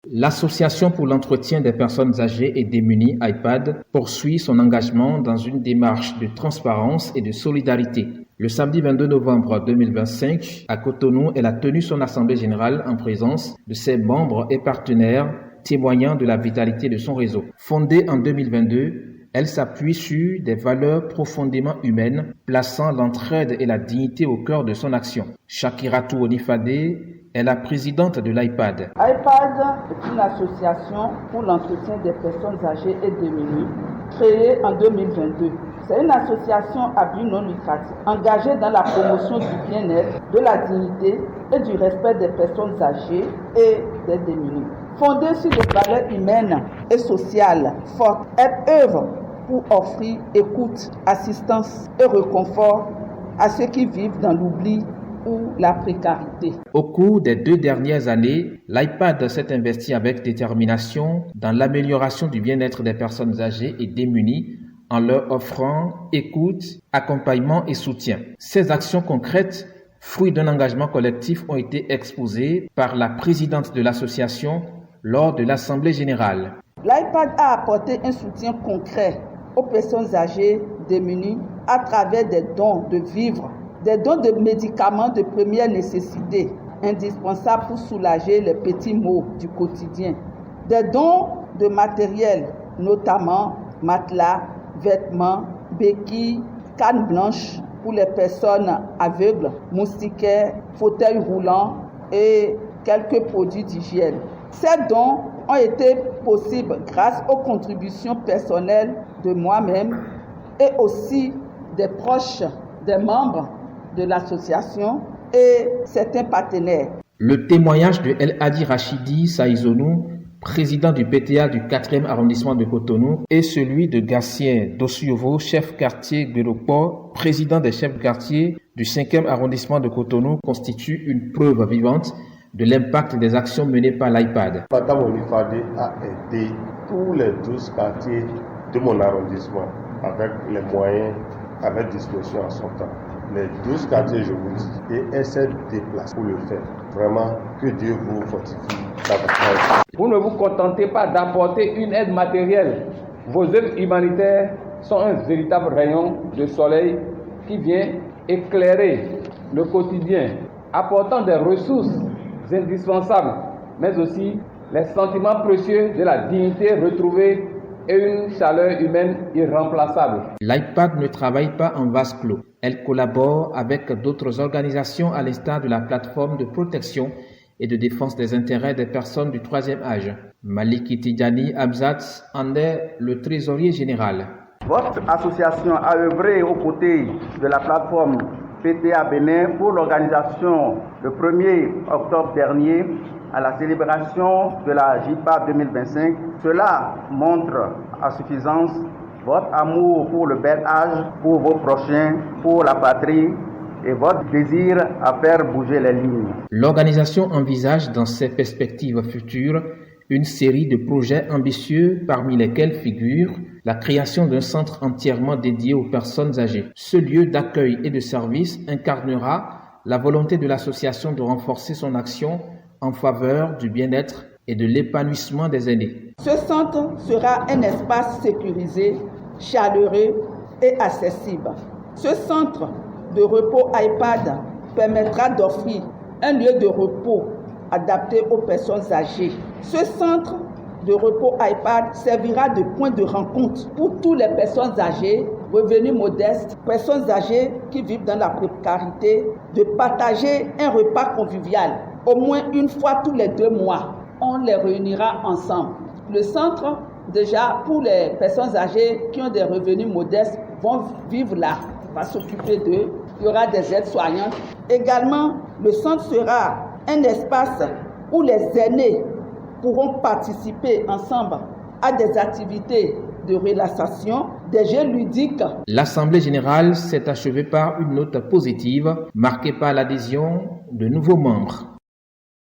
L'Association pour l'entretien des personnes âgées et démunies IPAD poursuit son engagement dans une démarche de transparence et de solidarité. Le samedi 22 novembre 2025, à Cotonou, elle a tenu son assemblée générale en présence de ses membres et partenaires, témoignant de la vitalité de son réseau. Fondée en 2022, elle s'appuie sur des valeurs profondément humaines, plaçant l'entraide et la dignité au cœur de son action. Shakiratou Onifade est la présidente de l'IPAD. IPAD est une association pour l'entretien des personnes âgées et démunies, créée en 2022. C'est une association à but non lucratif, engagée dans la promotion du bien-être, de la dignité et du respect des personnes âgées et des démunies. Fondée sur des valeurs humaines et sociales fortes, elle œuvre pour offrir écoute, assistance et réconfort à ceux qui vivent dans l'oubli ou la précarité. Au cours des 2 dernières années, l'IPAD s'est investi avec détermination dans l'amélioration du bien-être des personnes âgées et démunies en leur offrant écoute, accompagnement et soutien. Ces actions concrètes, fruits d'un engagement collectif, ont été exposées par la présidente de l'association lors de l'Assemblée générale. L'IPAD a apporté un soutien concret aux personnes âgées démunies à travers des dons de vivres, des dons de médicaments de première nécessité, indispensables pour soulager les petits maux du quotidien, des dons de matériel, notamment matelas, vêtements, béquilles, cannes blanches pour les personnes aveugles, moustiquaires, fauteuils roulants et quelques produits d'hygiène. Ces dons ont été possibles grâce aux contributions personnelles de moi-même et aussi des proches des membres de l'association et certains partenaires. Le témoignage de El Hadi Rachidi Saïzonou, président du PTA du 4e arrondissement de Cotonou, et celui de Gatien Dosuyovo, chef quartier Guéropo, président des chefs quartier du 5e arrondissement de Cotonou, constituent une preuve vivante de l'impact des actions menées par l'IPAD. Madame Onifade a aidé tous les 12 quartiers de mon arrondissement avec les moyens à mettre disposition à son temps. Les 12 quartiers, je vous dis, et elle s'est déplacée pour le faire. Vraiment, que Dieu vous fortifie davantage. Vous ne vous contentez pas d'apporter une aide matérielle. Vos œuvres humanitaires sont un véritable rayon de soleil qui vient éclairer le quotidien, apportant des ressources indispensables, mais aussi les sentiments précieux de la dignité retrouvée et une chaleur humaine irremplaçable. L'IPAD ne travaille pas en vase clos. Elle collabore avec d'autres organisations à l'instar de la plateforme de protection et de défense des intérêts des personnes du 3e âge. Maliki Tidjani Abzat en est le trésorier général. Votre association a œuvré aux côtés de la plateforme PTA Bénin pour l'organisation le 1er octobre dernier à la célébration de la JPA 2025. Cela montre à suffisance votre amour pour le bel âge, pour vos prochains, pour la patrie et votre désir à faire bouger les lignes. L'organisation envisage dans ses perspectives futures une série de projets ambitieux parmi lesquels figure la création d'un centre entièrement dédié aux personnes âgées. Ce lieu d'accueil et de service incarnera la volonté de l'association de renforcer son action en faveur du bien-être et de l'épanouissement des aînés. Ce centre sera un espace sécurisé, chaleureux et accessible. Ce centre de repos IPAD permettra d'offrir un lieu de repos adapté aux personnes âgées. Ce centre de repos IPAD servira de point de rencontre pour toutes les personnes âgées, revenus modestes, personnes âgées qui vivent dans la précarité, de partager un repas convivial au moins une fois tous les 2 mois. On les réunira ensemble. Le centre, déjà pour les personnes âgées qui ont des revenus modestes, vont vivre là, va s'occuper d'eux. Il y aura des aides-soignantes. Également, le centre sera un espace où les aînés pourront participer ensemble à des activités de relaxation, des jeux ludiques. L'Assemblée générale s'est achevée par une note positive, marquée par l'adhésion de nouveaux membres.